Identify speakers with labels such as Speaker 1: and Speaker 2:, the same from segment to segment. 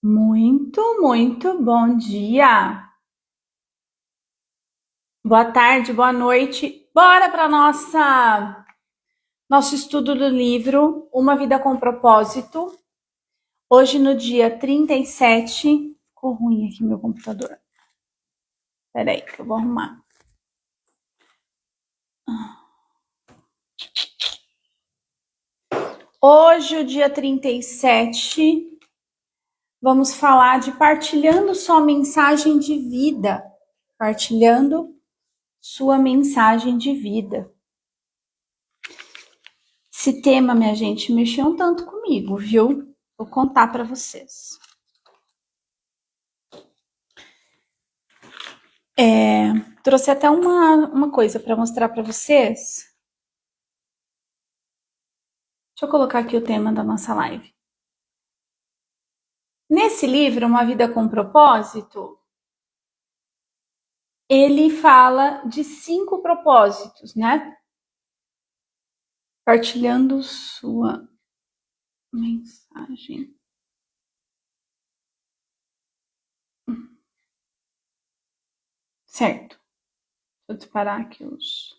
Speaker 1: Muito bom dia. Boa tarde, boa noite. Bora para nosso estudo do livro Uma Vida com Propósito. Hoje no dia 37. Ficou ruim aqui meu computador. Peraí que eu vou arrumar. Hoje, o dia 37, vamos falar de partilhando sua mensagem de vida. Partilhando sua mensagem de vida. Esse tema, minha gente, mexeu um tanto comigo, viu? Vou contar para vocês. Trouxe até uma coisa para mostrar para vocês. Deixa eu colocar aqui o tema da nossa live. Nesse livro, Uma Vida com Propósito, ele fala de 5 propósitos, né? Partilhando sua mensagem. Certo. Vou disparar aqui os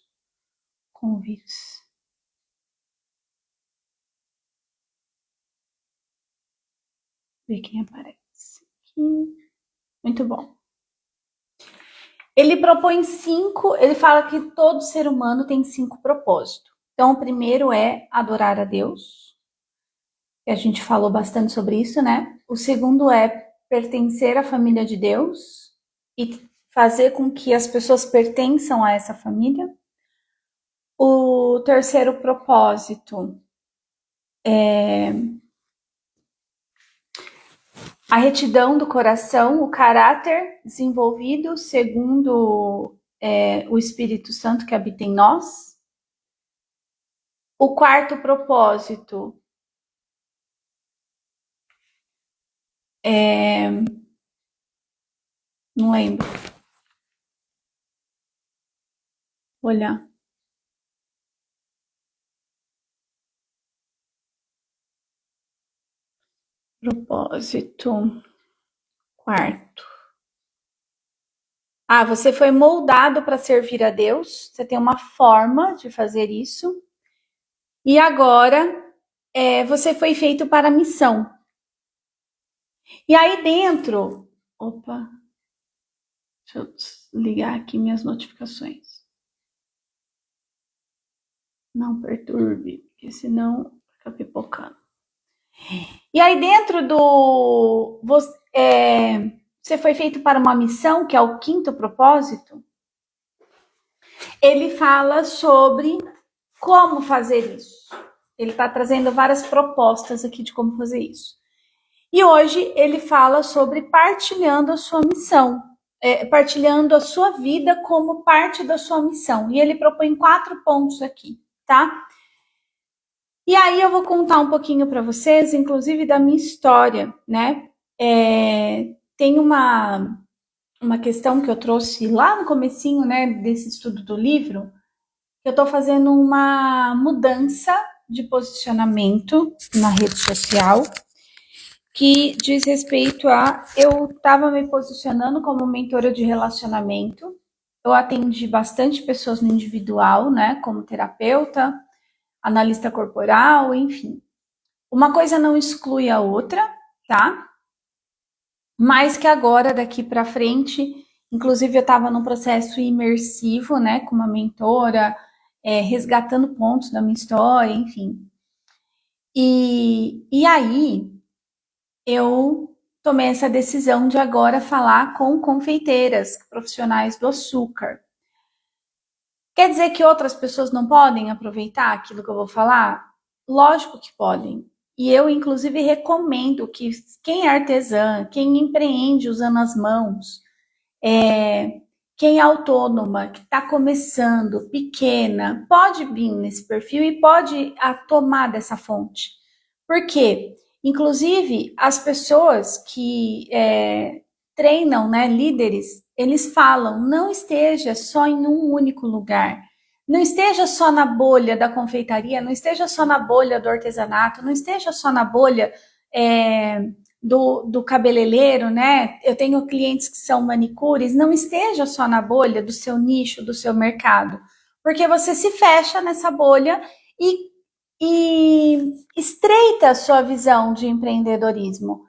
Speaker 1: convites. Ver quem aparece aqui. Muito bom. Ele propõe 5, ele fala que todo ser humano tem 5 propósitos. Então, o primeiro é adorar a Deus. A gente falou bastante sobre isso, né? O segundo é pertencer à família de Deus e fazer com que as pessoas pertençam a essa família. O terceiro propósito é a retidão do coração, o caráter desenvolvido segundo o Espírito Santo que habita em nós. O quarto propósito não lembro. Vou olhar. Propósito. Quarto. Você foi moldado para servir a Deus. Você tem uma forma de fazer isso. E agora, você foi feito para a missão. E aí dentro... Opa. Deixa eu ligar aqui minhas notificações. Não perturbe, porque senão fica pipocando. E aí dentro do... Você foi feito para uma missão, que é o quinto propósito. Ele fala sobre como fazer isso. Ele está trazendo várias propostas aqui de como fazer isso. E hoje ele fala sobre partilhando a sua missão, partilhando a sua vida como parte da sua missão. E ele propõe 4 pontos aqui, tá? E aí eu vou contar um pouquinho para vocês, inclusive da minha história, né? Tem uma questão que eu trouxe lá no comecinho, né, desse estudo do livro, que eu estou fazendo uma mudança de posicionamento na rede social, que diz respeito a... Eu estava me posicionando como mentora de relacionamento, eu atendi bastante pessoas no individual, né, como terapeuta, analista corporal, enfim. Uma coisa não exclui a outra, tá? Mas que agora, daqui para frente, inclusive eu estava num processo imersivo, né, com uma mentora, resgatando pontos da minha história, enfim. E aí eu tomei essa decisão de agora falar com confeiteiras, profissionais do açúcar. Quer dizer que outras pessoas não podem aproveitar aquilo que eu vou falar? Lógico que podem. E eu, inclusive, recomendo que quem é artesã, quem empreende usando as mãos, quem é autônoma, que está começando, pequena, pode vir nesse perfil e pode tomar dessa fonte. Por quê? Inclusive, as pessoas que treinam, né, líderes, eles falam, não esteja só em um único lugar. Não esteja só na bolha da confeitaria, não esteja só na bolha do artesanato, não esteja só na bolha do cabeleireiro, né? Eu tenho clientes que são manicures, não esteja só na bolha do seu nicho, do seu mercado, porque você se fecha nessa bolha e estreita a sua visão de empreendedorismo.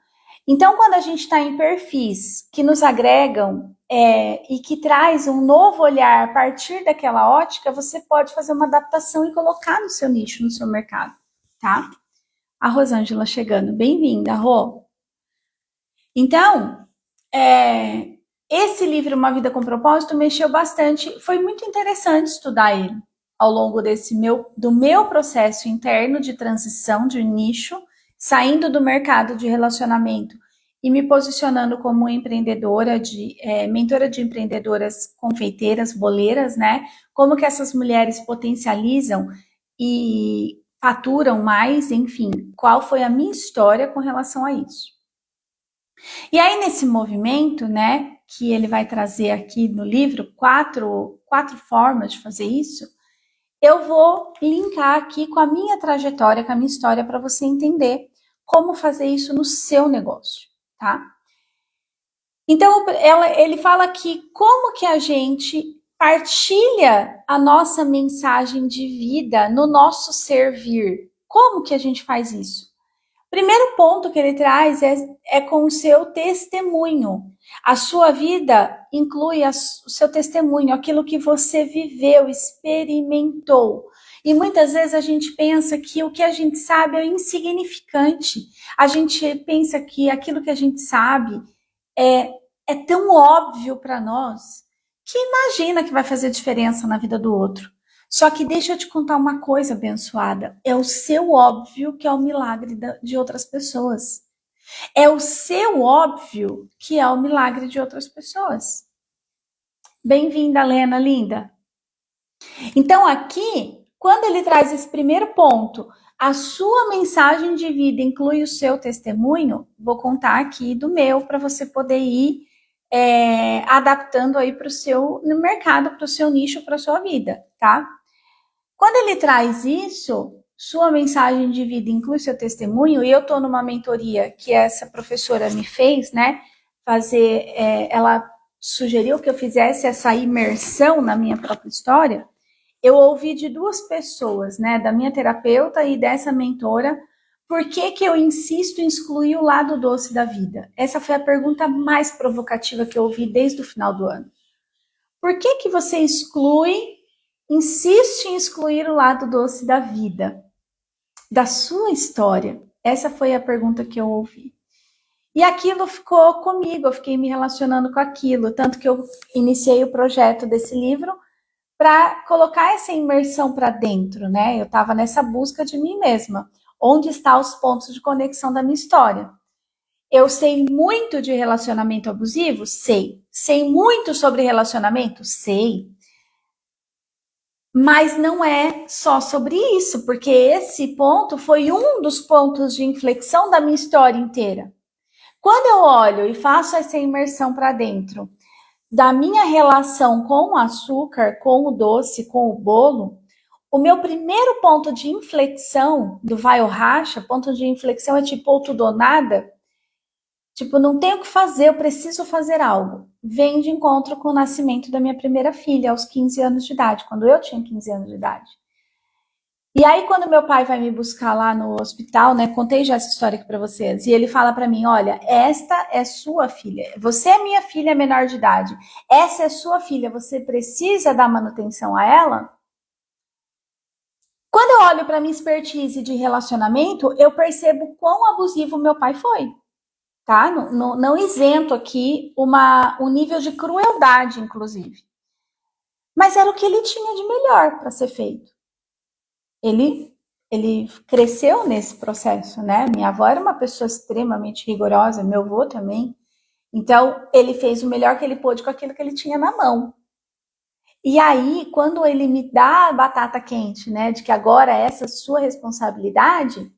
Speaker 1: Então, quando a gente está em perfis que nos agregam e que traz um novo olhar a partir daquela ótica, você pode fazer uma adaptação e colocar no seu nicho, no seu mercado, tá? A Rosângela chegando. Bem-vinda, Rô. Então, esse livro, Uma Vida com Propósito, mexeu bastante. Foi muito interessante estudar ele ao longo do meu processo interno de transição de nicho, saindo do mercado de relacionamento e me posicionando como empreendedora, mentora de empreendedoras confeiteiras, boleiras, né? Como que essas mulheres potencializam e faturam mais, enfim, qual foi a minha história com relação a isso. E aí, nesse movimento, né, que ele vai trazer aqui no livro, quatro formas de fazer isso, eu vou linkar aqui com a minha trajetória, com a minha história, para você entender como fazer isso no seu negócio, tá? Então, ele fala aqui como que a gente partilha a nossa mensagem de vida no nosso servir. Como que a gente faz isso? Primeiro ponto que ele traz é com o seu testemunho. A sua vida inclui o seu testemunho, aquilo que você viveu, experimentou. E muitas vezes a gente pensa que o que a gente sabe é insignificante. A gente pensa que aquilo que a gente sabe é tão óbvio para nós que imagina que vai fazer diferença na vida do outro. Só que deixa eu te contar uma coisa, abençoada. É o seu óbvio que é o milagre de outras pessoas. É o seu óbvio que é o milagre de outras pessoas. Bem-vinda, Lena, linda. Então, aqui, quando ele traz esse primeiro ponto, a sua mensagem de vida inclui o seu testemunho, vou contar aqui do meu para você poder ir adaptando aí para o seu no mercado, para o seu nicho, para a sua vida, tá? Quando ele traz isso, sua mensagem de vida inclui seu testemunho, e eu estou numa mentoria que essa professora me fez, né? Ela sugeriu que eu fizesse essa imersão na minha própria história. Eu ouvi de duas pessoas, né? Da minha terapeuta e dessa mentora, por que eu insisto em excluir o lado doce da vida? Essa foi a pergunta mais provocativa que eu ouvi desde o final do ano. Por que você insiste em excluir o lado doce da vida, da sua história? Essa foi a pergunta que eu ouvi. E aquilo ficou comigo, eu fiquei me relacionando com aquilo, tanto que eu iniciei o projeto desse livro para colocar essa imersão para dentro, né? Eu estava nessa busca de mim mesma. Onde estão os pontos de conexão da minha história? Eu sei muito de relacionamento abusivo? Sei. Sei muito sobre relacionamento? Sei. Mas não é só sobre isso, porque esse ponto foi um dos pontos de inflexão da minha história inteira. Quando eu olho e faço essa imersão para dentro da minha relação com o açúcar, com o doce, com o bolo, o meu primeiro ponto de inflexão do vai ou racha, ponto de inflexão é tipo ou tudo ou nada, tipo, não tenho o que fazer, eu preciso fazer algo. Vem de encontro com o nascimento da minha primeira filha, aos 15 anos de idade, quando eu tinha 15 anos de idade. E aí, quando meu pai vai me buscar lá no hospital, né? Contei já essa história aqui pra vocês. E ele fala pra mim: olha, esta é sua filha. Você é minha filha menor de idade. Essa é sua filha. Você precisa dar manutenção a ela? Quando eu olho pra minha expertise de relacionamento, eu percebo quão abusivo meu pai foi. Tá? Não isento aqui um nível de crueldade, inclusive. Mas era o que ele tinha de melhor para ser feito. Ele cresceu nesse processo, né? Minha avó era uma pessoa extremamente rigorosa, meu avô também. Então, ele fez o melhor que ele pôde com aquilo que ele tinha na mão. E aí, quando ele me dá a batata quente, né, de que agora essa é sua responsabilidade,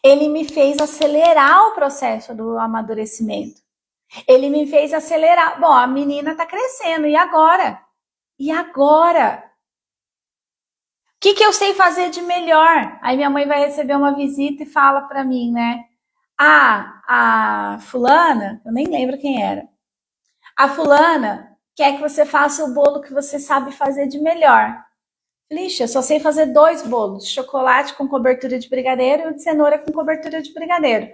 Speaker 1: ele me fez acelerar o processo do amadurecimento. Ele me fez acelerar. Bom, a menina tá crescendo, e agora? E agora? O que eu sei fazer de melhor? Aí minha mãe vai receber uma visita e fala para mim, né? a fulana, eu nem lembro quem era, a fulana quer que você faça o bolo que você sabe fazer de melhor. Lixa, eu só sei fazer 2 bolos, chocolate com cobertura de brigadeiro e o de cenoura com cobertura de brigadeiro.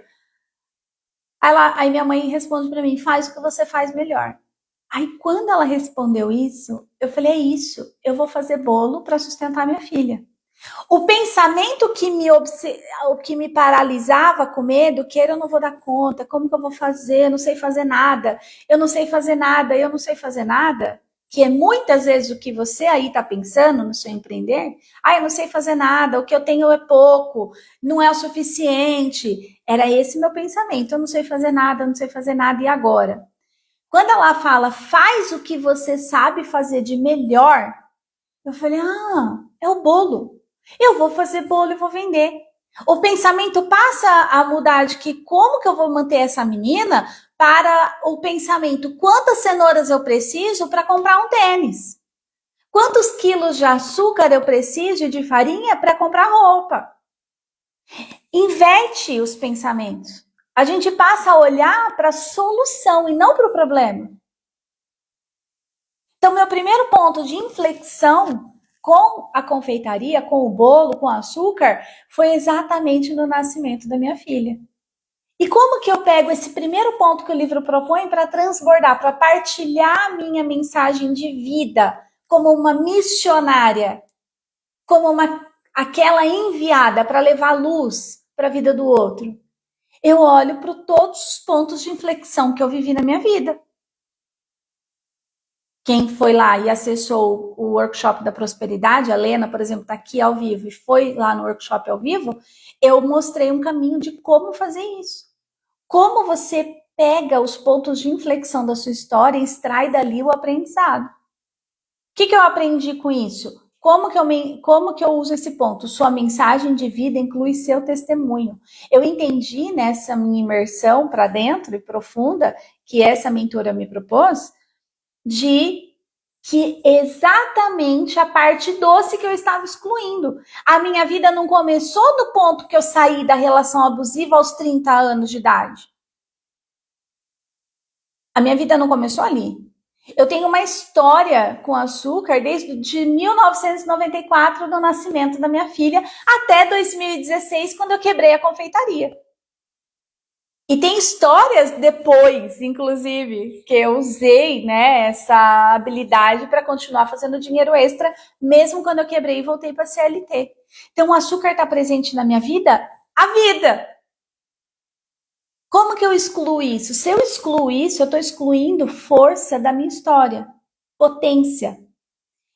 Speaker 1: Aí minha mãe responde para mim, faz o que você faz melhor. Aí quando ela respondeu isso, eu falei, é isso, eu vou fazer bolo para sustentar minha filha. O pensamento que me paralisava com medo, que eu não vou dar conta, como que eu vou fazer, eu não sei fazer nada, eu não sei fazer nada, eu não sei fazer nada, que é muitas vezes o que você aí está pensando no seu empreender, eu não sei fazer nada, o que eu tenho é pouco, não é o suficiente. Era esse meu pensamento, eu não sei fazer nada, eu não sei fazer nada, e agora? Quando ela fala, faz o que você sabe fazer de melhor, eu falei, é o bolo. Eu vou fazer bolo e vou vender. O pensamento passa a mudar de que como que eu vou manter essa menina para o pensamento, quantas cenouras eu preciso para comprar um tênis? Quantos quilos de açúcar eu preciso de farinha para comprar roupa? Inverte os pensamentos. A gente passa a olhar para a solução e não para o problema. Então, meu primeiro ponto de inflexão com a confeitaria, com o bolo, com o açúcar, foi exatamente no nascimento da minha filha. E como que eu pego esse primeiro ponto que o livro propõe para transbordar, para partilhar a minha mensagem de vida como uma missionária, como aquela enviada para levar luz para a vida do outro? Eu olho para todos os pontos de inflexão que eu vivi na minha vida. Quem foi lá e acessou o workshop da prosperidade, a Lena, por exemplo, está aqui ao vivo e foi lá no workshop ao vivo, eu mostrei um caminho de como fazer isso. Como você pega os pontos de inflexão da sua história e extrai dali o aprendizado. O que eu aprendi com isso? Como que eu uso esse ponto? Sua mensagem de vida inclui seu testemunho. Eu entendi nessa minha imersão para dentro e profunda que essa mentora me propôs, de que exatamente a parte doce que eu estava excluindo. A minha vida não começou no ponto que eu saí da relação abusiva aos 30 anos de idade. A minha vida não começou ali. Eu tenho uma história com açúcar desde 1994, do nascimento da minha filha, até 2016, quando eu quebrei a confeitaria. E tem histórias depois, inclusive, que eu usei, né, essa habilidade para continuar fazendo dinheiro extra, mesmo quando eu quebrei e voltei para a CLT. Então, o açúcar está presente na minha vida a vida. Como que eu excluo isso? Se eu excluo isso, eu estou excluindo força da minha história, potência.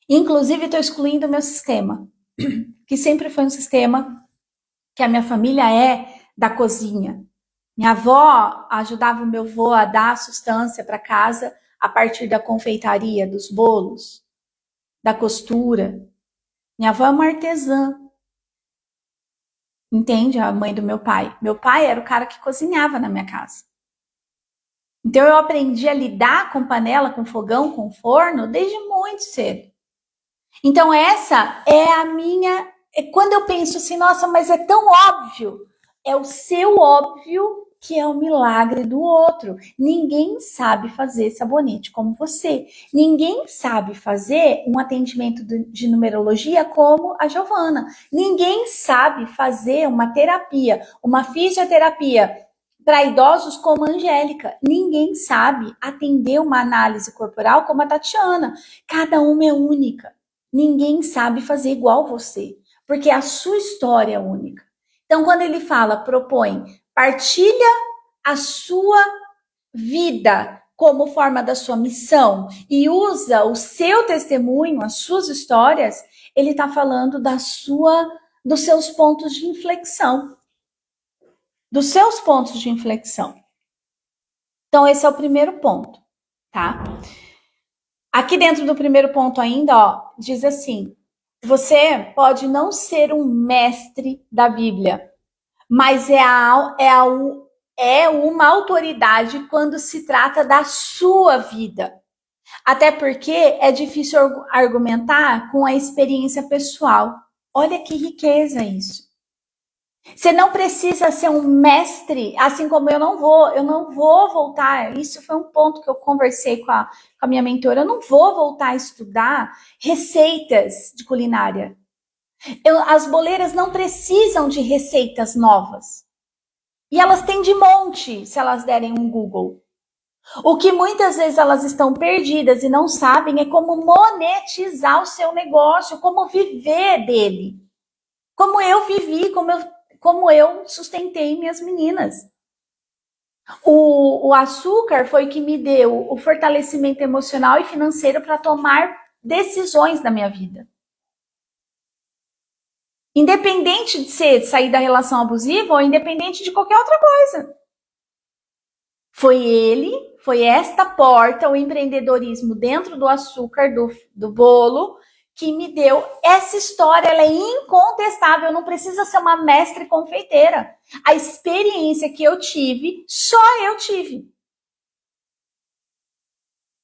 Speaker 1: Inclusive, estou excluindo o meu sistema, que sempre foi um sistema que a minha família é da cozinha. Minha avó ajudava o meu avô a dar sustância para casa a partir da confeitaria, dos bolos, da costura. Minha avó é uma artesã. Entende? A mãe do meu pai. Meu pai era o cara que cozinhava na minha casa. Então eu aprendi a lidar com panela, com fogão, com forno desde muito cedo. Então essa é a minha... Quando eu penso assim, nossa, mas é tão óbvio. É o seu óbvio que é o milagre do outro. Ninguém sabe fazer sabonete como você. Ninguém sabe fazer um atendimento de numerologia como a Giovana. Ninguém sabe fazer uma terapia, uma fisioterapia para idosos como a Angélica. Ninguém sabe atender uma análise corporal como a Tatiana. Cada uma é única. Ninguém sabe fazer igual você, porque a sua história é única. Então, quando ele fala, propõe, partilha a sua vida como forma da sua missão e usa o seu testemunho, as suas histórias, ele está falando dos seus pontos de inflexão. Dos seus pontos de inflexão. Então, esse é o primeiro ponto, tá? Aqui dentro do primeiro ponto ainda, ó, diz assim, você pode não ser um mestre da Bíblia, mas é uma autoridade quando se trata da sua vida. Até porque é difícil argumentar com a experiência pessoal. Olha que riqueza isso. Você não precisa ser um mestre, assim como eu não vou voltar. Isso foi um ponto que eu conversei com a minha mentora. Eu não vou voltar a estudar receitas de culinária. As boleiras não precisam de receitas novas. E elas têm de monte se elas derem um Google. O que muitas vezes elas estão perdidas e não sabem é como monetizar o seu negócio, como viver dele. Como eu vivi, como eu sustentei minhas meninas. O açúcar foi o que me deu o fortalecimento emocional e financeiro para tomar decisões da minha vida. Independente de sair da relação abusiva ou independente de qualquer outra coisa. Foi esta porta, o empreendedorismo dentro do açúcar, do bolo, que me deu essa história. Ela é incontestável, não precisa ser uma mestre confeiteira. A experiência que eu tive, só eu tive.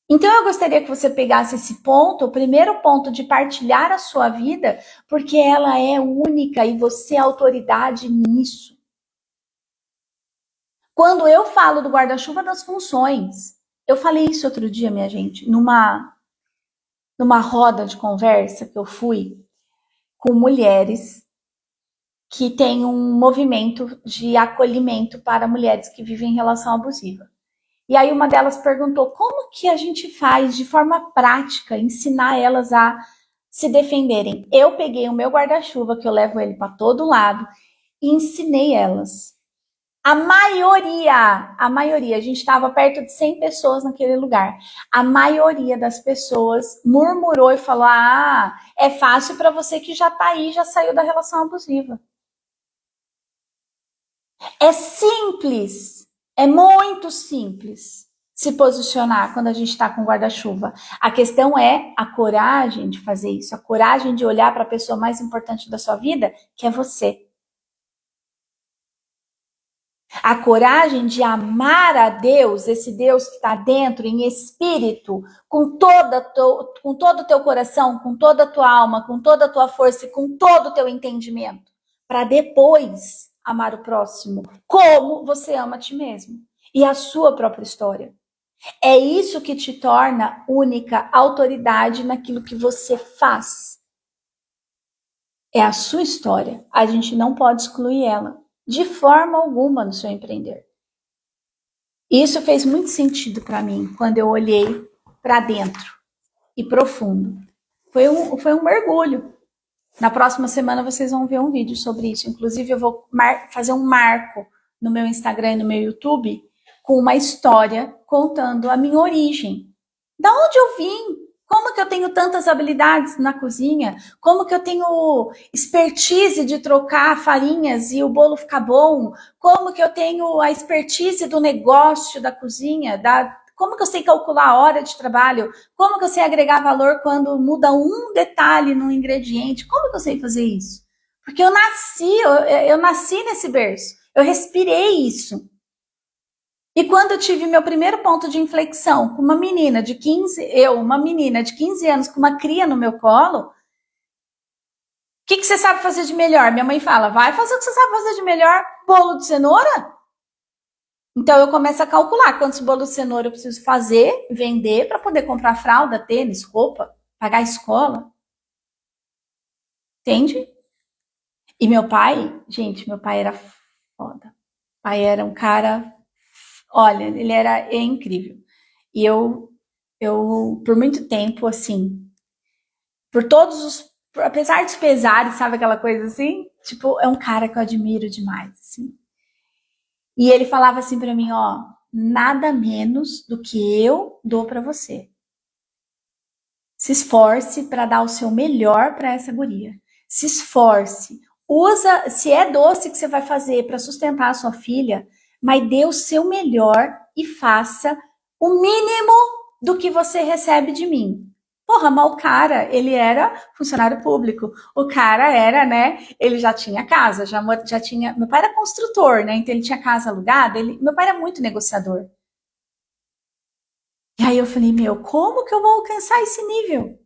Speaker 1: Então eu gostaria que você pegasse esse ponto, o primeiro ponto de partilhar a sua vida, porque ela é única e você é autoridade nisso. Quando eu falo do guarda-chuva das funções, eu falei isso outro dia, minha gente, numa roda de conversa que eu fui com mulheres que têm um movimento de acolhimento para mulheres que vivem em relação abusiva. E aí uma delas perguntou como que a gente faz de forma prática, ensinar elas a se defenderem. Eu peguei o meu guarda-chuva, que eu levo ele para todo lado, e ensinei elas. A maioria, a gente estava perto de 100 pessoas naquele lugar. A maioria das pessoas murmurou e falou: ah, é fácil para você que já tá aí, já saiu da relação abusiva. É simples, é muito simples se posicionar quando a gente está com guarda-chuva. A questão é a coragem de fazer isso, a coragem de olhar para a pessoa mais importante da sua vida, que é você. A coragem de amar a Deus, esse Deus que está dentro, em espírito, com todo o teu coração, com toda a tua alma, com toda a tua força e com todo o teu entendimento, para depois amar o próximo, como você ama a ti mesmo e a sua própria história. É isso que te torna única autoridade naquilo que você faz. É a sua história. A gente não pode excluir ela de forma alguma no seu empreender. Isso fez muito sentido para mim quando eu olhei para dentro e profundo. Foi um mergulho. Na próxima semana vocês vão ver um vídeo sobre isso. Inclusive eu vou fazer um marco no meu Instagram e no meu YouTube com uma história contando a minha origem. Da onde eu vim? Como que eu tenho tantas habilidades na cozinha? Como que eu tenho expertise de trocar farinhas e o bolo ficar bom? Como que eu tenho a expertise do negócio da cozinha? Como que eu sei calcular a hora de trabalho? Como que eu sei agregar valor quando muda um detalhe no ingrediente? Como que eu sei fazer isso? Porque eu nasci nesse berço. Eu respirei isso. E quando eu tive meu primeiro ponto de inflexão com uma menina de 15 anos com uma cria no meu colo, o que você sabe fazer de melhor? Minha mãe fala, vai fazer o que você sabe fazer de melhor, bolo de cenoura? Então eu começo a calcular quantos bolos de cenoura eu preciso fazer, vender, para poder comprar fralda, tênis, roupa, pagar a escola. Entende? E meu pai, gente, meu pai era foda. O pai era um cara, olha, ele era incrível. E eu, por muito tempo, assim, apesar dos pesares, sabe aquela coisa assim? Tipo, é um cara que eu admiro demais, assim. E ele falava assim pra mim, ó, nada menos do que eu dou pra você. Se esforce para dar o seu melhor para essa guria. Se esforce. Usa, se é doce que você vai fazer para sustentar a sua filha, mas dê o seu melhor e faça o mínimo do que você recebe de mim. Porra, mas o cara, ele era funcionário público. O cara era, né? Ele já tinha casa, já tinha. Meu pai era construtor, né? Então ele tinha casa alugada. Meu pai era muito negociador. E aí eu falei, meu, como que eu vou alcançar esse nível?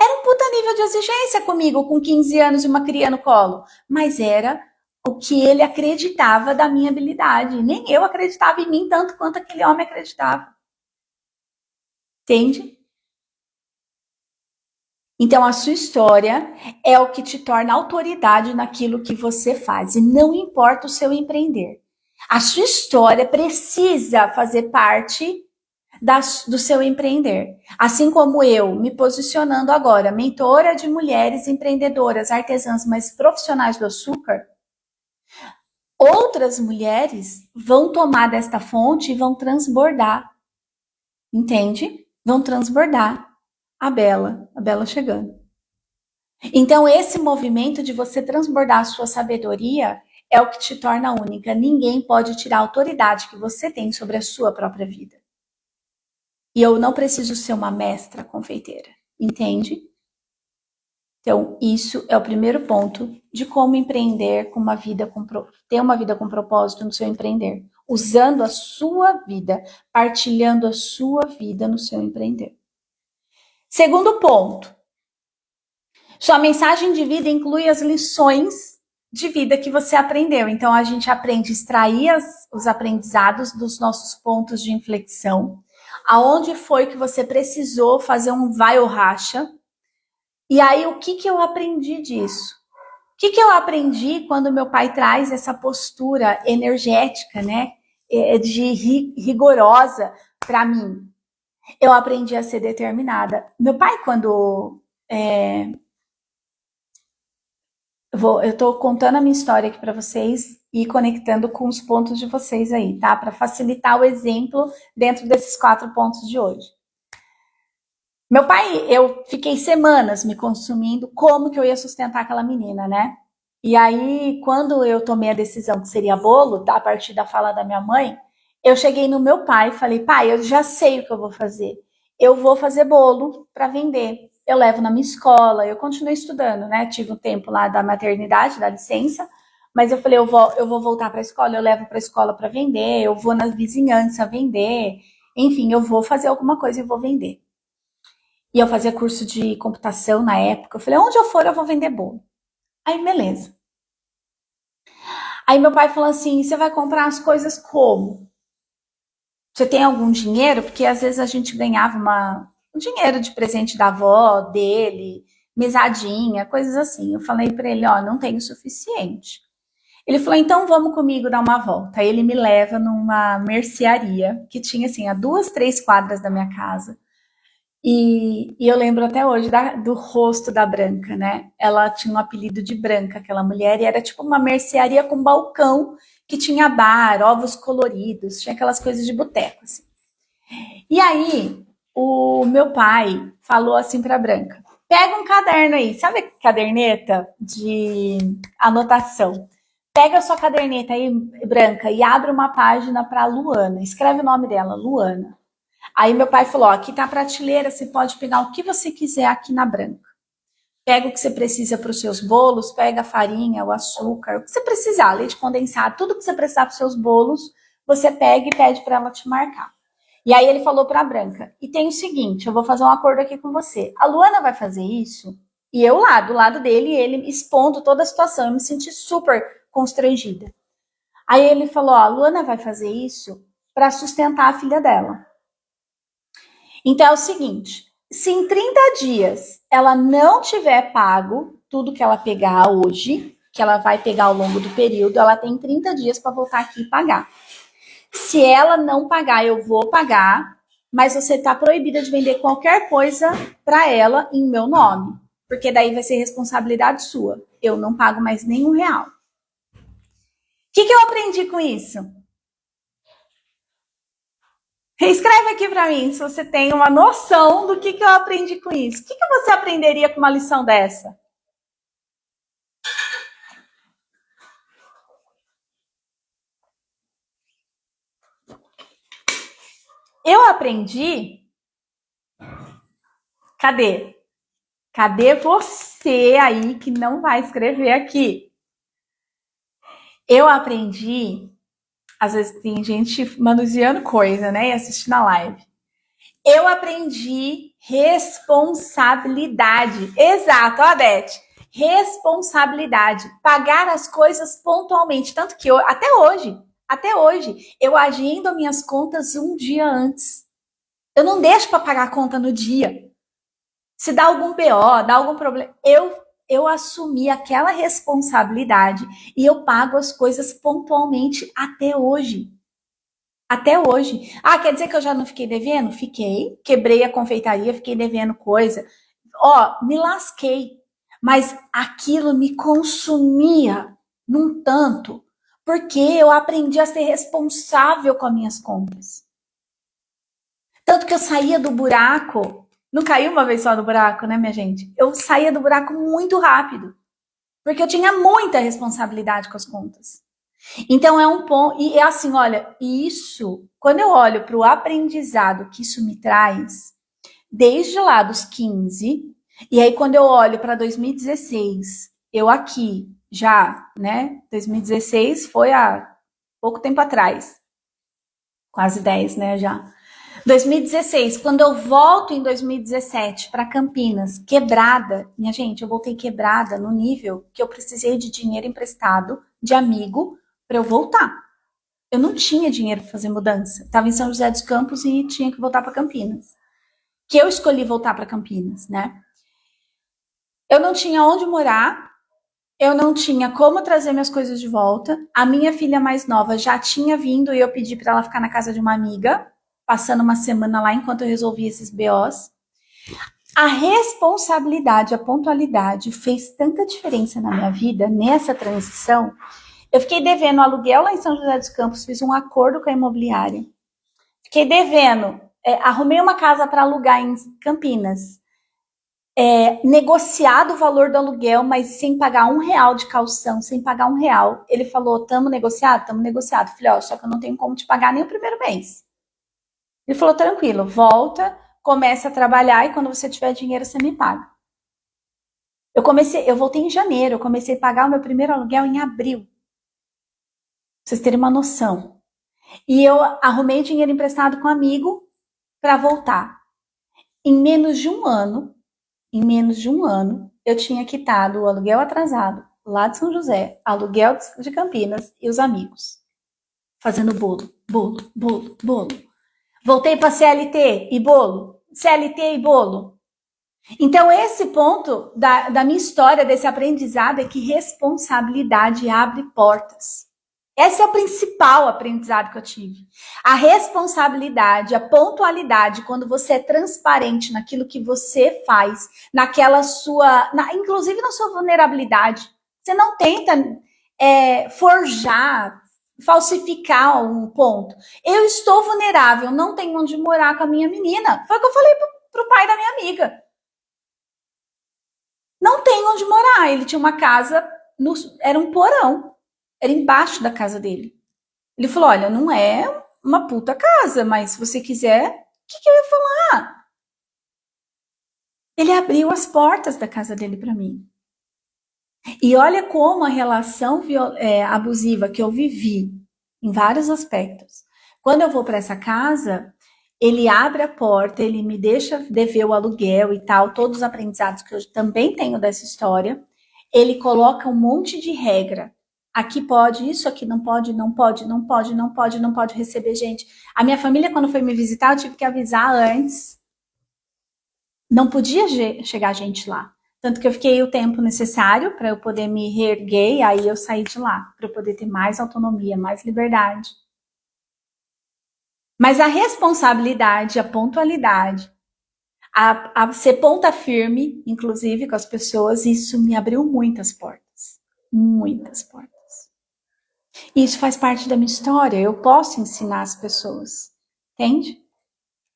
Speaker 1: Era um puta nível de exigência comigo, com 15 anos e uma cria no colo. Mas era o que ele acreditava da minha habilidade. Nem eu acreditava em mim tanto quanto aquele homem acreditava. Entende? Então, a sua história é o que te torna autoridade naquilo que você faz. E não importa o seu empreender. A sua história precisa fazer parte do seu empreender. Assim como eu, me posicionando agora, mentora de mulheres empreendedoras, artesãs, mas profissionais do açúcar, outras mulheres vão tomar desta fonte e vão transbordar. Entende? Vão transbordar. A Bela chegando. Então, esse movimento de você transbordar a sua sabedoria é o que te torna única. Ninguém pode tirar a autoridade que você tem sobre a sua própria vida. E eu não preciso ser uma mestra confeiteira, entende? Então, isso é o primeiro ponto de como empreender com uma vida ter uma vida com propósito no seu empreender, usando a sua vida, partilhando a sua vida no seu empreender. Segundo ponto, sua mensagem de vida inclui as lições de vida que você aprendeu. Então, a gente aprende a extrair os aprendizados dos nossos pontos de inflexão, aonde foi que você precisou fazer um vai ou racha. E aí, o que eu aprendi disso? O que eu aprendi quando meu pai traz essa postura energética, né, de rigorosa para mim? Eu aprendi a ser determinada. Meu pai, quando... eu tô contando a minha história aqui para vocês e conectando com os pontos de vocês aí, tá? Para facilitar o exemplo dentro desses 4 pontos de hoje. Meu pai, eu fiquei semanas me consumindo como que eu ia sustentar aquela menina, né? E aí, quando eu tomei a decisão que seria bolo, a partir da fala da minha mãe, eu cheguei no meu pai e falei, pai, eu já sei o que eu vou fazer. Eu vou fazer bolo para vender. Eu levo na minha escola, eu continuei estudando, né? Tive um tempo lá da maternidade, da licença, mas eu falei, eu vou voltar para a escola, eu levo para a escola para vender, eu vou na vizinhança vender, enfim, eu vou fazer alguma coisa e vou vender. E eu fazia curso de computação na época. Eu falei, onde eu for, eu vou vender bolo. Aí, beleza. Aí meu pai falou assim, você vai comprar as coisas como? Você tem algum dinheiro? Porque às vezes a gente ganhava um dinheiro de presente da avó, dele, mesadinha, coisas assim. Eu falei para ele, ó, não tenho o suficiente. Ele falou, então vamos comigo dar uma volta. Aí ele me leva numa mercearia que tinha assim, a 2, 3 quadras da minha casa. E eu lembro até hoje do rosto da Branca, né? Ela tinha um apelido de Branca, aquela mulher, e era tipo uma mercearia com balcão que tinha bar, ovos coloridos, tinha aquelas coisas de boteco, assim. E aí, o meu pai falou assim pra Branca, pega um caderno aí, sabe a caderneta de anotação? Pega a sua caderneta aí, Branca, e abre uma página pra Luana, escreve o nome dela, Luana. Aí meu pai falou, ó, aqui tá a prateleira, você pode pegar o que você quiser aqui na Branca. Pega o que você precisa para os seus bolos, pega a farinha, o açúcar, o que você precisar, leite condensado, tudo que você precisar para os seus bolos, você pega e pede para ela te marcar. E aí ele falou para a Branca, e tem o seguinte, eu vou fazer um acordo aqui com você. A Luana vai fazer isso, e eu lá, do lado dele, ele expondo toda a situação, eu me senti super constrangida. Aí ele falou, ó, a Luana vai fazer isso para sustentar a filha dela. Então é o seguinte, se em 30 dias ela não tiver pago tudo que ela pegar hoje, que ela vai pegar ao longo do período, ela tem 30 dias para voltar aqui e pagar. Se ela não pagar, eu vou pagar, mas você está proibida de vender qualquer coisa para ela em meu nome, porque daí vai ser responsabilidade sua. Eu não pago mais nenhum real. O que eu aprendi com isso? Escreve aqui para mim se você tem uma noção do que eu aprendi com isso. O que você aprenderia com uma lição dessa? Eu aprendi... Cadê? Cadê você aí que não vai escrever aqui? Eu aprendi... Às vezes tem gente manuseando coisa, né? E assistindo a live. Eu aprendi responsabilidade. Exato, ó, Beth. Responsabilidade, pagar as coisas pontualmente. Tanto que até hoje, eu agendo minhas contas um dia antes. Eu não deixo para pagar a conta no dia. Se dá algum BO, dá algum problema, eu assumi aquela responsabilidade e eu pago as coisas pontualmente até hoje. Até hoje. Ah, quer dizer que eu já não fiquei devendo? Fiquei. Quebrei a confeitaria, fiquei devendo coisa. Ó, me lasquei. Mas aquilo me consumia num tanto, porque eu aprendi a ser responsável com as minhas contas. Tanto que eu saía do buraco, não caí uma vez só do buraco, né, minha gente? Eu saía do buraco muito rápido, porque eu tinha muita responsabilidade com as contas. Então é um ponto, e é assim, olha, isso, quando eu olho para o aprendizado que isso me traz, desde lá dos 15, e aí quando eu olho para 2016, eu aqui já, né, 2016 foi há pouco tempo atrás, quase 10, né, já. 2016, quando eu volto em 2017 para Campinas, quebrada, minha gente, eu voltei quebrada no nível que eu precisei de dinheiro emprestado de amigo para eu voltar. Eu não tinha dinheiro para fazer mudança. Estava em São José dos Campos e tinha que voltar para Campinas. Que eu escolhi voltar para Campinas, né? Eu não tinha onde morar, eu não tinha como trazer minhas coisas de volta. A minha filha mais nova já tinha vindo e eu pedi para ela ficar na casa de uma amiga, passando uma semana lá enquanto eu resolvia esses BOs. A responsabilidade, a pontualidade fez tanta diferença na minha vida nessa transição. Eu fiquei devendo aluguel lá em São José dos Campos, fiz um acordo com a imobiliária. Fiquei devendo, arrumei uma casa para alugar em Campinas. Negociado o valor do aluguel, mas sem pagar R$1 de caução, sem pagar R$1. Ele falou, tamo negociado? Tamo negociado. Falei, ó, só que eu não tenho como te pagar nem o primeiro mês. Ele falou, tranquilo, volta, começa a trabalhar e quando você tiver dinheiro, você me paga. Eu voltei em janeiro, eu comecei a pagar o meu primeiro aluguel em abril. Pra vocês terem uma noção. E eu arrumei dinheiro emprestado com um amigo para voltar. Em menos de um ano, eu tinha quitado o aluguel atrasado lá de São José, aluguel de Campinas e os amigos. Fazendo bolo. Voltei para CLT e bolo. CLT e bolo. Então, esse ponto da minha história, desse aprendizado, é que responsabilidade abre portas. Esse é o principal aprendizado que eu tive. A responsabilidade, a pontualidade, quando você é transparente naquilo que você faz, naquela sua, inclusive na sua vulnerabilidade. Você não tenta forjar, falsificar um ponto. Eu estou vulnerável, não tenho onde morar com a minha menina. Foi o que eu falei pro pai da minha amiga. Não tem onde morar. Ele tinha uma casa, era um porão. Era embaixo da casa dele. Ele falou, olha, não é uma puta casa, mas se você quiser, o que eu ia falar? Ele abriu as portas da casa dele para mim. E olha como a relação abusiva que eu vivi, em vários aspectos. Quando eu vou para essa casa, ele abre a porta, ele me deixa dever o aluguel e tal, todos os aprendizados que eu também tenho dessa história. Ele coloca um monte de regra. Aqui pode, isso aqui não pode receber gente. A minha família, quando foi me visitar, eu tive que avisar antes. Não podia chegar gente lá. Tanto que eu fiquei o tempo necessário para eu poder me reerguer e aí eu saí de lá, para eu poder ter mais autonomia, mais liberdade. Mas a responsabilidade, a pontualidade, a ser ponta firme, inclusive com as pessoas, isso me abriu muitas portas. Muitas portas. Isso faz parte da minha história. Eu posso ensinar as pessoas. Entende?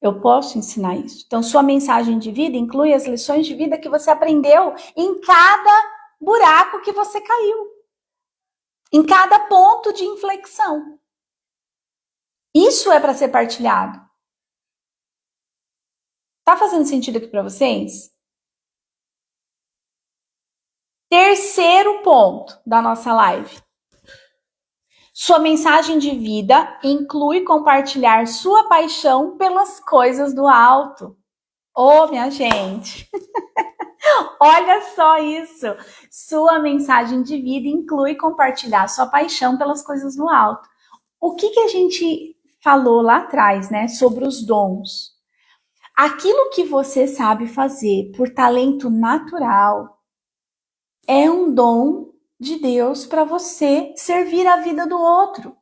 Speaker 1: Eu posso ensinar isso. Então, sua mensagem de vida inclui as lições de vida que você aprendeu em cada buraco que você caiu. Em cada ponto de inflexão. Isso é para ser partilhado. Tá fazendo sentido aqui para vocês? Terceiro ponto da nossa live. Sua mensagem de vida inclui compartilhar sua paixão pelas coisas do alto. Minha gente! Olha só isso. Sua mensagem de vida inclui compartilhar sua paixão pelas coisas do alto. O que a gente falou lá atrás, né, sobre os dons? Aquilo que você sabe fazer por talento natural é um dom de Deus para você servir a vida do outro.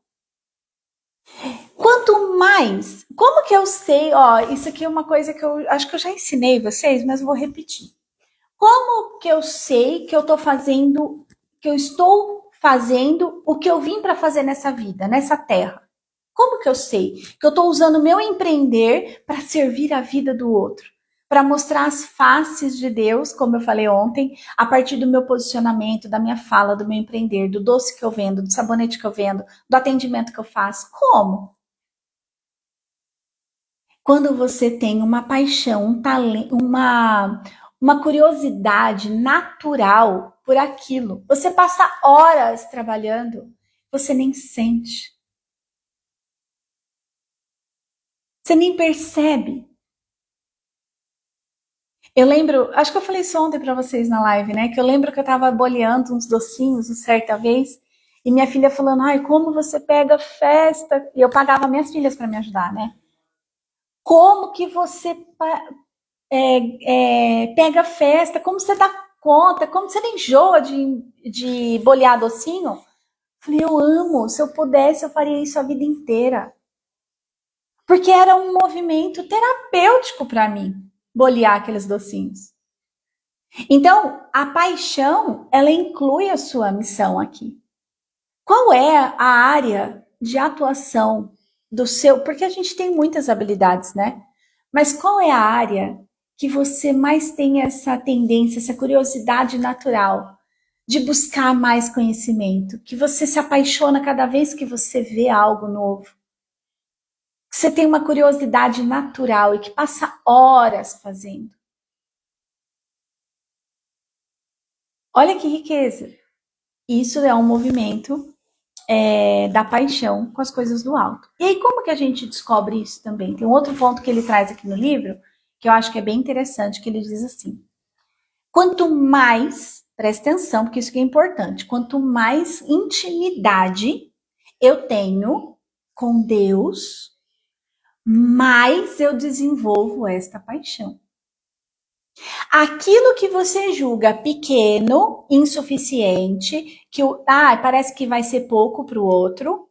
Speaker 1: Quanto mais, como que eu sei, ó, isso aqui é uma coisa que eu acho que eu já ensinei vocês, mas vou repetir. Como que eu sei que eu estou fazendo, que eu estou fazendo o que eu vim para fazer nessa vida, nessa terra? Como que eu sei que eu estou usando o meu empreender para servir a vida do outro? Para mostrar as faces de Deus, como eu falei ontem, a partir do meu posicionamento, da minha fala, do meu empreender, do doce que eu vendo, do sabonete que eu vendo, do atendimento que eu faço. Como? Quando você tem uma paixão, um talento, uma curiosidade natural por aquilo. Você passa horas trabalhando, você nem sente. Você nem percebe. Eu lembro, acho que eu falei isso ontem pra vocês na live, né? Que eu lembro que eu tava boleando uns docinhos certa vez e minha filha falando, ai, como você pega festa? E eu pagava minhas filhas pra me ajudar, né? Como que você pega festa? Como você dá conta? Como você não enjoa de bolear docinho? Falei, eu amo. Se eu pudesse, eu faria isso a vida inteira. Porque era um movimento terapêutico para mim, bolear aqueles docinhos. Então, a paixão, ela inclui a sua missão aqui. Qual é a área de atuação do seu... Porque a gente tem muitas habilidades, né? Mas qual é a área que você mais tem essa tendência, essa curiosidade natural de buscar mais conhecimento? Que você se apaixona cada vez que você vê algo novo? Que você tem uma curiosidade natural e que passa horas fazendo? Olha que riqueza! Isso é um movimento da paixão com as coisas do alto. E aí, como que a gente descobre isso também? Tem um outro ponto que ele traz aqui no livro, que eu acho que é bem interessante, que ele diz assim: quanto mais, presta atenção, porque isso que é importante, quanto mais intimidade eu tenho com Deus, mais eu desenvolvo esta paixão. Aquilo que você julga pequeno, insuficiente, que parece que vai ser pouco para o outro,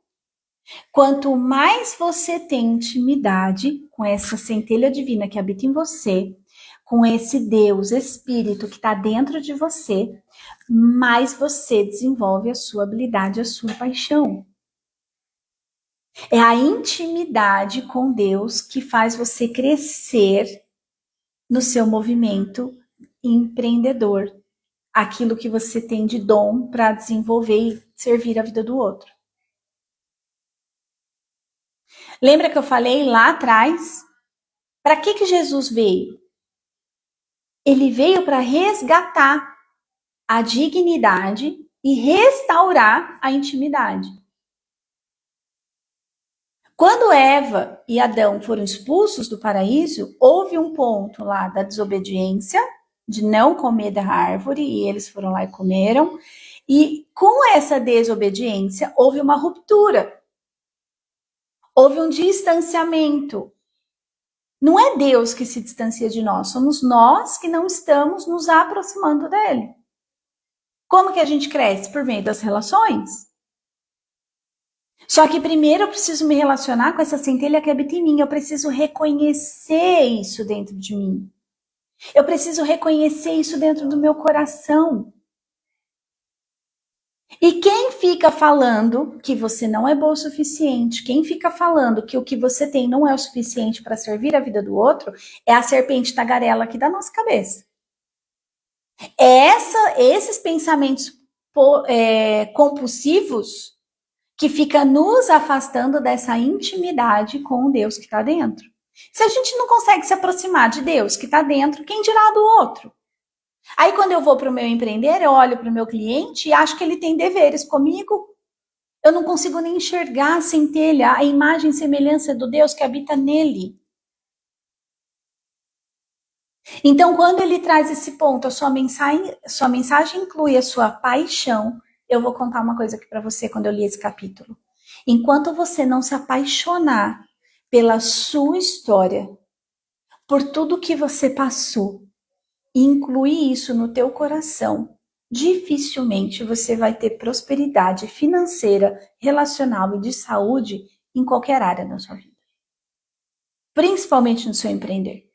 Speaker 1: quanto mais você tem intimidade com essa centelha divina que habita em você, com esse Deus, Espírito que está dentro de você, mais você desenvolve a sua habilidade, a sua paixão. É a intimidade com Deus que faz você crescer no seu movimento empreendedor. Aquilo que você tem de dom para desenvolver e servir a vida do outro. Lembra que eu falei lá atrás? Para que Jesus veio? Ele veio para resgatar a dignidade e restaurar a intimidade. Quando Eva e Adão foram expulsos do paraíso, houve um ponto lá da desobediência, de não comer da árvore, e eles foram lá e comeram. E com essa desobediência, houve uma ruptura. Houve um distanciamento. Não é Deus que se distancia de nós, somos nós que não estamos nos aproximando dele. Como que a gente cresce? Por meio das relações. Só que primeiro eu preciso me relacionar com essa centelha que habita em mim. Eu preciso reconhecer isso dentro de mim. Eu preciso reconhecer isso dentro do meu coração. E quem fica falando que você não é bom o suficiente, quem fica falando que o que você tem não é o suficiente para servir a vida do outro, é a serpente tagarela aqui da nossa cabeça. Esses pensamentos compulsivos que fica nos afastando dessa intimidade com o Deus que está dentro. Se a gente não consegue se aproximar de Deus que está dentro, quem dirá do outro? Aí quando eu vou para o meu empreender, eu olho para o meu cliente e acho que ele tem deveres comigo. Eu não consigo nem enxergar a centelha, a imagem e semelhança do Deus que habita nele. Então, quando ele traz esse ponto, sua mensagem inclui a sua paixão. Eu vou contar uma coisa aqui para você quando eu li esse capítulo. Enquanto você não se apaixonar pela sua história, por tudo que você passou, e incluir isso no teu coração, dificilmente você vai ter prosperidade financeira, relacional e de saúde em qualquer área da sua vida. Principalmente no seu empreender.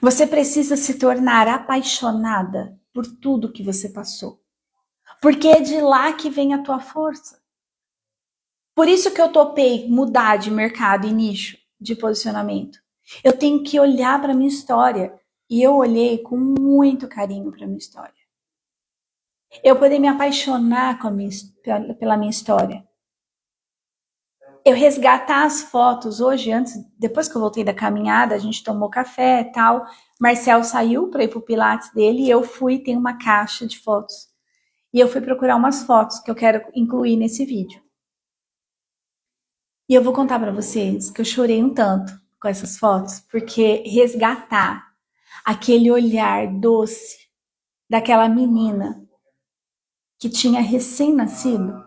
Speaker 1: Você precisa se tornar apaixonada por tudo que você passou. Porque é de lá que vem a tua força. Por isso que eu topei mudar de mercado e nicho de posicionamento. Eu tenho que olhar para minha história. E eu olhei com muito carinho para minha história. Eu poder me apaixonar pela minha história. Eu resgatar as fotos hoje, depois que eu voltei da caminhada, a gente tomou café e tal. Marcel saiu para ir pro Pilates dele e eu fui, tem uma caixa de fotos. E eu fui procurar umas fotos que eu quero incluir nesse vídeo. E eu vou contar para vocês que eu chorei um tanto com essas fotos, porque resgatar aquele olhar doce daquela menina que tinha recém-nascido,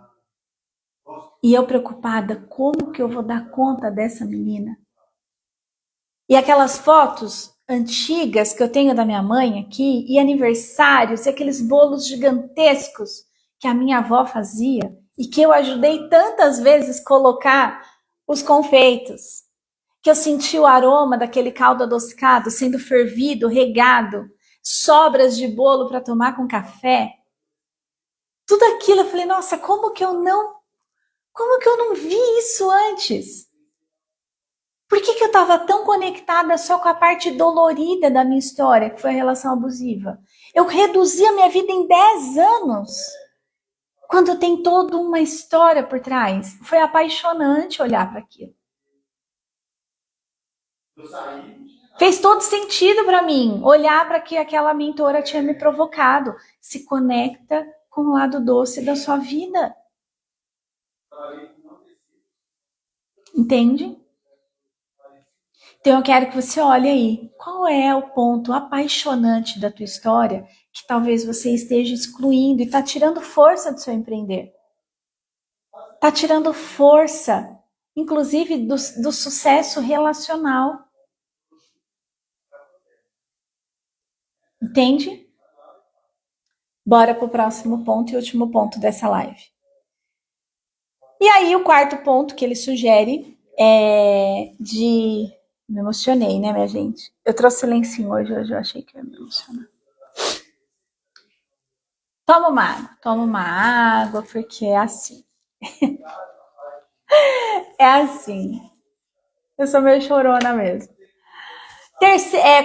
Speaker 1: e eu preocupada, como que eu vou dar conta dessa menina? E aquelas fotos antigas que eu tenho da minha mãe aqui, e aniversários, e aqueles bolos gigantescos que a minha avó fazia, e que eu ajudei tantas vezes colocar os confeitos, que eu senti o aroma daquele caldo adocicado sendo fervido, regado, sobras de bolo para tomar com café. Tudo aquilo, eu falei, nossa, como que eu não vi isso antes? Por que eu estava tão conectada só com a parte dolorida da minha história, que foi a relação abusiva? Eu reduzi a minha vida em 10 anos, quando tem toda uma história por trás. Foi apaixonante olhar para aquilo. Fez todo sentido para mim olhar para que aquela mentora tinha me provocado. Se conecta com o lado doce da sua vida. Entende? Então eu quero que você olhe aí, qual é o ponto apaixonante da tua história que talvez você esteja excluindo e está tirando força do seu empreender. Está tirando força, inclusive do sucesso relacional. Entende? Bora para o próximo ponto e último ponto dessa live. E aí o quarto ponto que ele sugere é de... Me emocionei, né, minha gente? Eu trouxe lencinho hoje eu achei que ia me emocionar. Toma uma água, porque é assim. É assim. Eu sou meio chorona mesmo.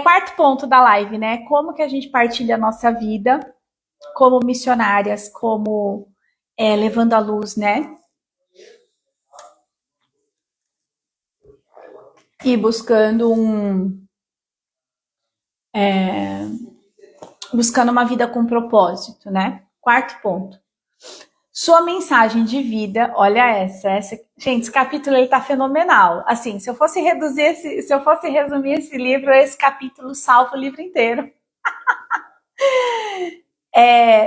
Speaker 1: Quarto ponto da live, né? Como que a gente partilha a nossa vida como missionárias, como levando a luz, né? E buscando buscando uma vida com propósito, né? Quarto ponto. Sua mensagem de vida, olha essa. Gente, esse capítulo ele tá fenomenal. Assim, se eu fosse resumir esse livro, esse capítulo salva o livro inteiro.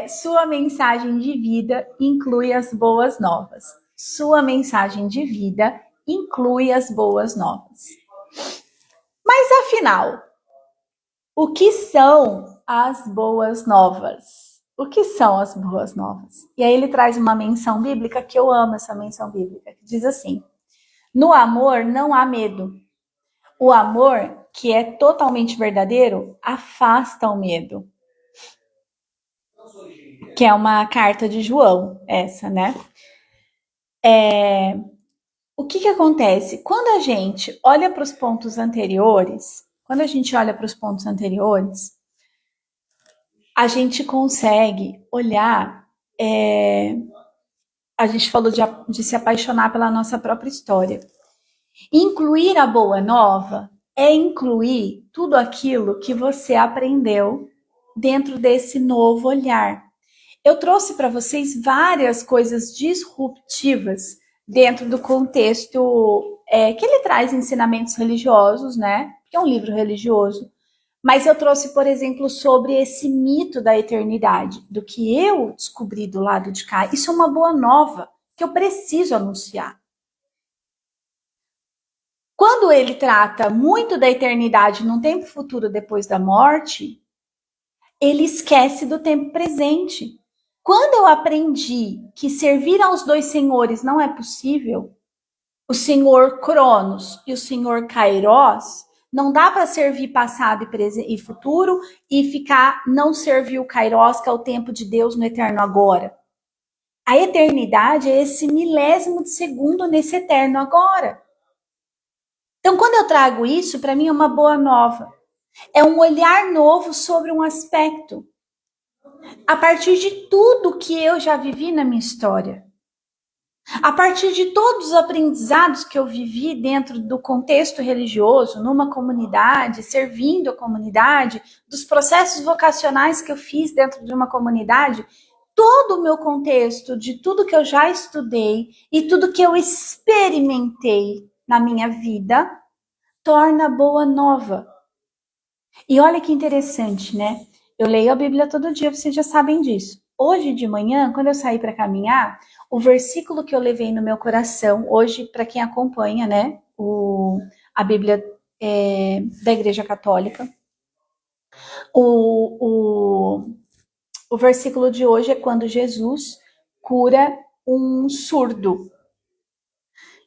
Speaker 1: Sua mensagem de vida inclui as boas novas. Sua mensagem de vida inclui as boas novas. Mas afinal, o que são as boas novas? O que são as boas novas? E aí ele traz uma menção bíblica, que eu amo essa menção bíblica, que diz assim: no amor não há medo. O amor, que é totalmente verdadeiro, afasta o medo. Que é uma carta de João, essa, né? O que acontece? Quando a gente olha para os pontos anteriores, a gente consegue olhar. A gente falou de se apaixonar pela nossa própria história. Incluir a boa nova é incluir tudo aquilo que você aprendeu dentro desse novo olhar. Eu trouxe para vocês várias coisas disruptivas dentro do contexto que ele traz ensinamentos religiosos, né? Que é um livro religioso, Mas eu trouxe, por exemplo, sobre esse mito da eternidade, do que eu descobri do lado de cá. Isso é uma boa nova que eu preciso anunciar. Quando ele trata muito da eternidade num tempo futuro depois da morte, ele esquece do tempo presente. Quando eu aprendi que servir aos dois senhores não é possível, o senhor Cronos e o senhor Kairos, não dá para servir passado e futuro e ficar não servir o Kairos, que é o tempo de Deus no eterno agora. A eternidade é esse milésimo de segundo nesse eterno agora. Então, quando eu trago isso, para mim é uma boa nova. É um olhar novo sobre um aspecto. A partir de tudo que eu já vivi na minha história. A partir de todos os aprendizados que eu vivi dentro do contexto religioso, numa comunidade, servindo a comunidade, dos processos vocacionais que eu fiz dentro de uma comunidade, todo o meu contexto, de tudo que eu já estudei e tudo que eu experimentei na minha vida, torna boa nova. E olha que interessante, né? Eu leio a Bíblia todo dia, vocês já sabem disso. Hoje de manhã, quando eu saí para caminhar, o versículo que eu levei no meu coração, hoje, para quem acompanha, né, a Bíblia da Igreja Católica, o versículo de hoje é quando Jesus cura um surdo.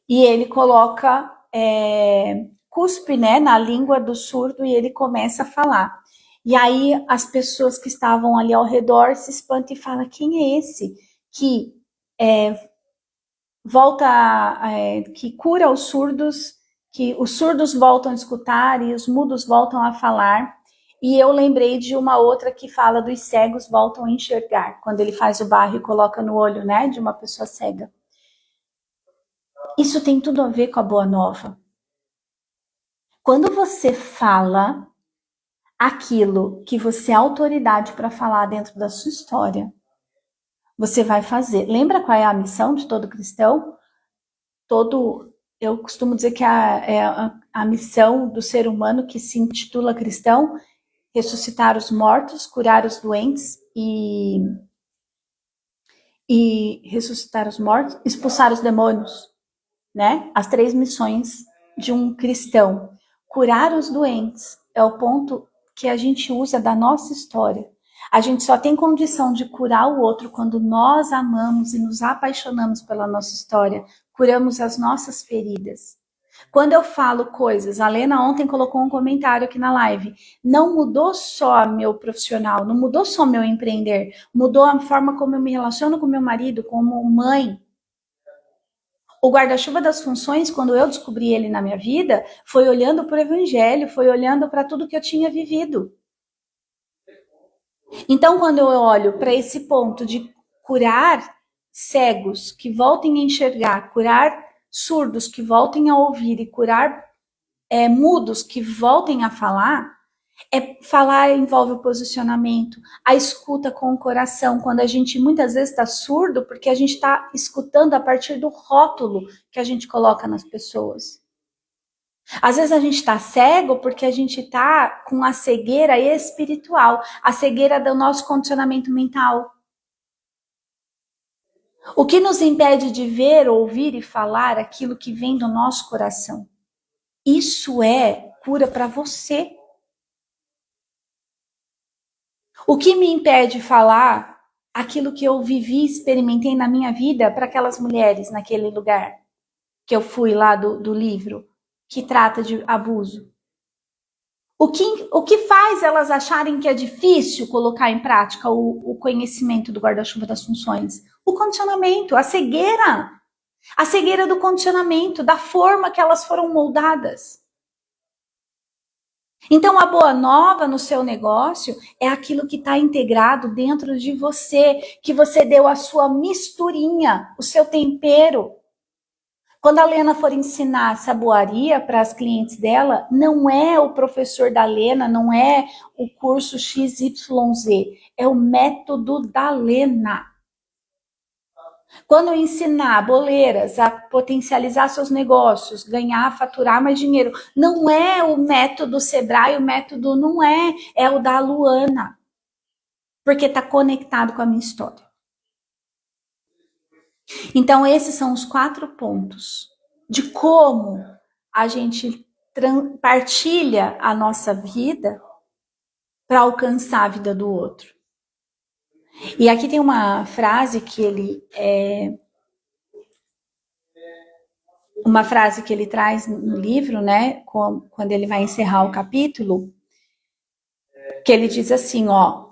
Speaker 1: E ele coloca cuspe, né, na língua do surdo e ele começa a falar. E aí as pessoas que estavam ali ao redor se espantam e falam: quem é esse que que cura os surdos, que os surdos voltam a escutar e os mudos voltam a falar? E eu lembrei de uma outra que fala dos cegos voltam a enxergar, quando ele faz o barro e coloca no olho, né, de uma pessoa cega. Isso tem tudo a ver com a boa nova. Quando você fala aquilo que você é autoridade para falar dentro da sua história, você vai fazer. Lembra qual é a missão de todo cristão? Eu costumo dizer que a missão do ser humano que se intitula cristão: ressuscitar os mortos, curar os doentes e ressuscitar os mortos, expulsar os demônios, né? As 3 missões de um cristão. Curar os doentes é o ponto que a gente usa da nossa história. A gente só tem condição de curar o outro quando nós amamos e nos apaixonamos pela nossa história, curamos as nossas feridas. Quando eu falo coisas, a Lena ontem colocou um comentário aqui na live, não mudou só meu profissional, não mudou só meu empreender, mudou a forma como eu me relaciono com meu marido, como mãe. O guarda-chuva das funções, quando eu descobri ele na minha vida, foi olhando para o evangelho, foi olhando para tudo que eu tinha vivido. Então, quando eu olho para esse ponto de curar cegos que voltem a enxergar, curar surdos que voltem a ouvir e curar mudos que voltem a falar, falar envolve o posicionamento, a escuta com o coração, quando a gente muitas vezes está surdo, porque a gente está escutando a partir do rótulo que a gente coloca nas pessoas. Às vezes a gente está cego porque a gente está com a cegueira espiritual, a cegueira do nosso condicionamento mental. O que nos impede de ver, ouvir e falar aquilo que vem do nosso coração. Isso é cura para você. O que me impede de falar aquilo que eu vivi, experimentei na minha vida para aquelas mulheres naquele lugar que eu fui lá do livro, que trata de abuso? O que faz elas acharem que é difícil colocar em prática o conhecimento do guarda-chuva das funções? O condicionamento, a cegueira do condicionamento, da forma que elas foram moldadas. Então, a boa nova no seu negócio é aquilo que está integrado dentro de você, que você deu a sua misturinha, o seu tempero. Quando a Lena for ensinar saboaria para as clientes dela, não é o professor da Lena, não é o curso XYZ, é o método da Lena. Quando eu ensinar boleiras a potencializar seus negócios, ganhar, faturar mais dinheiro, não é o método Sebrae, o método não é o da Luana, porque está conectado com a minha história. Então, esses são os 4 pontos de como a gente partilha a nossa vida para alcançar a vida do outro. E aqui tem uma frase que ele traz no livro, né, quando ele vai encerrar o capítulo, que ele diz assim, ó,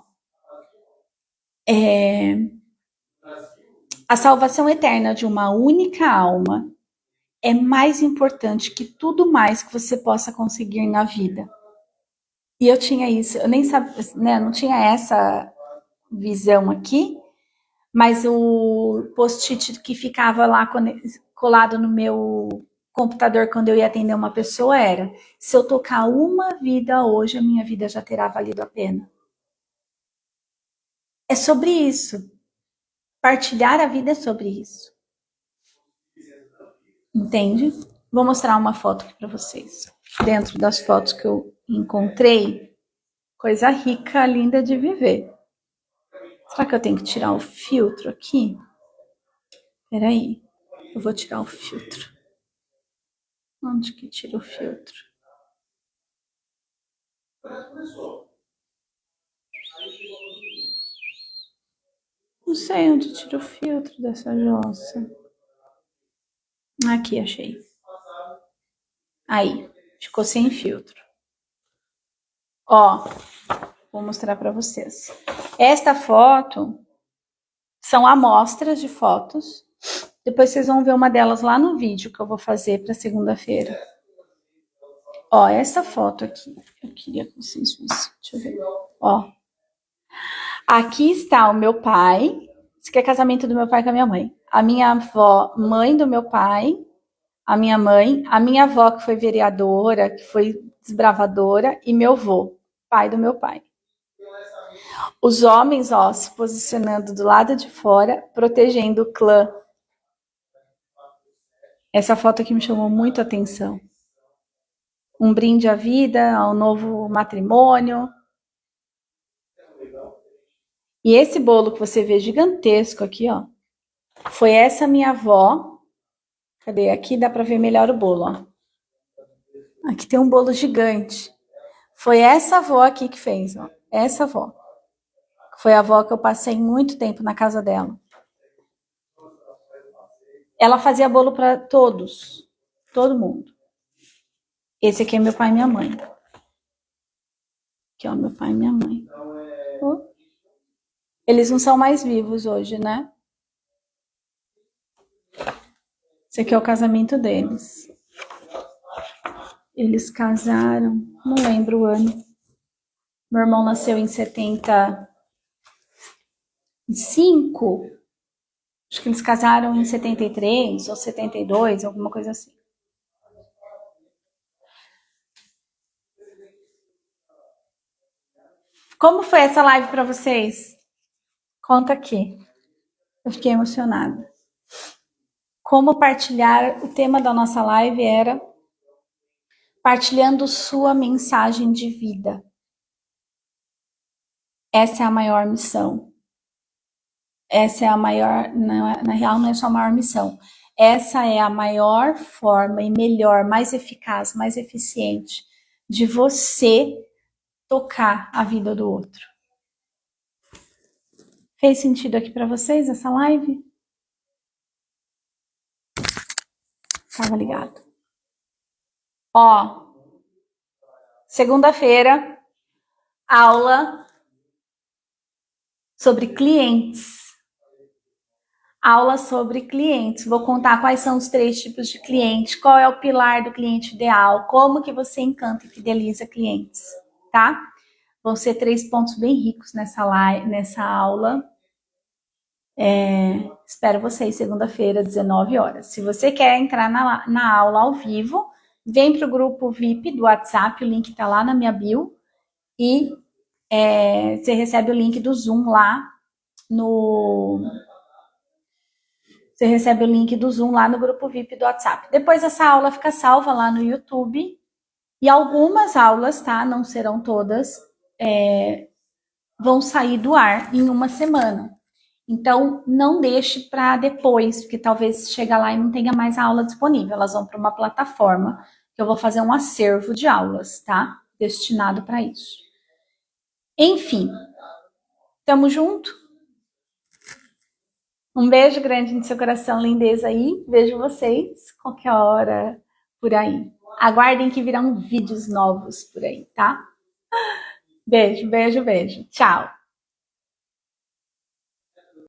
Speaker 1: a salvação eterna de uma única alma é mais importante que tudo mais que você possa conseguir na vida. E eu tinha isso, eu nem sabia, né, não tinha essa visão aqui, mas o post-it que ficava lá colado no meu computador quando eu ia atender uma pessoa era: se eu tocar uma vida hoje, a minha vida já terá valido a pena. É sobre isso. Partilhar a vida é sobre isso. Entende? Vou mostrar uma foto aqui para vocês. Dentro das fotos que eu encontrei, coisa rica, linda de viver. Será que eu tenho que tirar o filtro aqui? Peraí, eu vou tirar o filtro. Onde que tira o filtro? Não sei onde tira o filtro dessa jossa. Aqui, achei. Aí, ficou sem filtro. Ó, vou mostrar para vocês. Esta foto são amostras de fotos. Depois vocês vão ver uma delas lá no vídeo que eu vou fazer para segunda-feira. Ó, essa foto aqui. Eu queria que vocês vissem. Deixa eu ver. Ó. Aqui está o meu pai. Isso aqui é casamento do meu pai com a minha mãe. A minha avó, mãe do meu pai, a minha mãe, a minha avó que foi vereadora, que foi desbravadora, e meu avô, pai do meu pai. Os homens, ó, se posicionando do lado de fora, protegendo o clã. Essa foto aqui me chamou muito a atenção. Um brinde à vida, ao novo matrimônio. E esse bolo que você vê gigantesco aqui, ó, foi essa minha avó. Cadê? Aqui dá para ver melhor o bolo, ó. Aqui tem um bolo gigante. Foi essa avó aqui que fez, ó. Essa avó. Foi a avó que eu passei muito tempo na casa dela. Ela fazia bolo para todos. Todo mundo. Esse aqui é meu pai e minha mãe. Aqui, ó, meu pai e minha mãe. Eles não são mais vivos hoje, né? Esse aqui é o casamento deles. Eles casaram, não lembro o ano. Meu irmão nasceu em 75. Acho que eles casaram em 73 ou 72, alguma coisa assim. Como foi essa live para vocês? Conta aqui. Eu fiquei emocionada. Como partilhar? O tema da nossa live era partilhando sua mensagem de vida. Essa é a maior missão. Essa é a maior, na real não é só a maior missão. Essa é a maior forma e melhor, mais eficaz, mais eficiente de você tocar a vida do outro. Fez sentido aqui para vocês essa live? Tava ligado. Ó, segunda-feira, aula sobre clientes. Aula sobre clientes. Vou contar quais são os 3 tipos de cliente, qual é o pilar do cliente ideal, como que você encanta e fideliza clientes, tá? Vão ser 3 pontos bem ricos nessa aula. Espero vocês segunda-feira, 19 horas. Se você quer entrar na aula ao vivo, vem para o grupo VIP do WhatsApp, o link está lá na minha bio, e você recebe o link do Zoom lá no Você recebe o link do Zoom lá no grupo VIP do WhatsApp. Depois essa aula fica salva lá no YouTube. E algumas aulas, tá? Não serão todas, vão sair do ar em uma semana. Então, não deixe para depois, porque talvez chegue lá e não tenha mais a aula disponível. Elas vão para uma plataforma que eu vou fazer um acervo de aulas, tá? Destinado para isso. Enfim, tamo junto? Um beijo grande no seu coração, lindeza aí. Vejo vocês qualquer hora por aí. Aguardem que virão vídeos novos por aí, tá? Beijo, beijo, beijo. Tchau.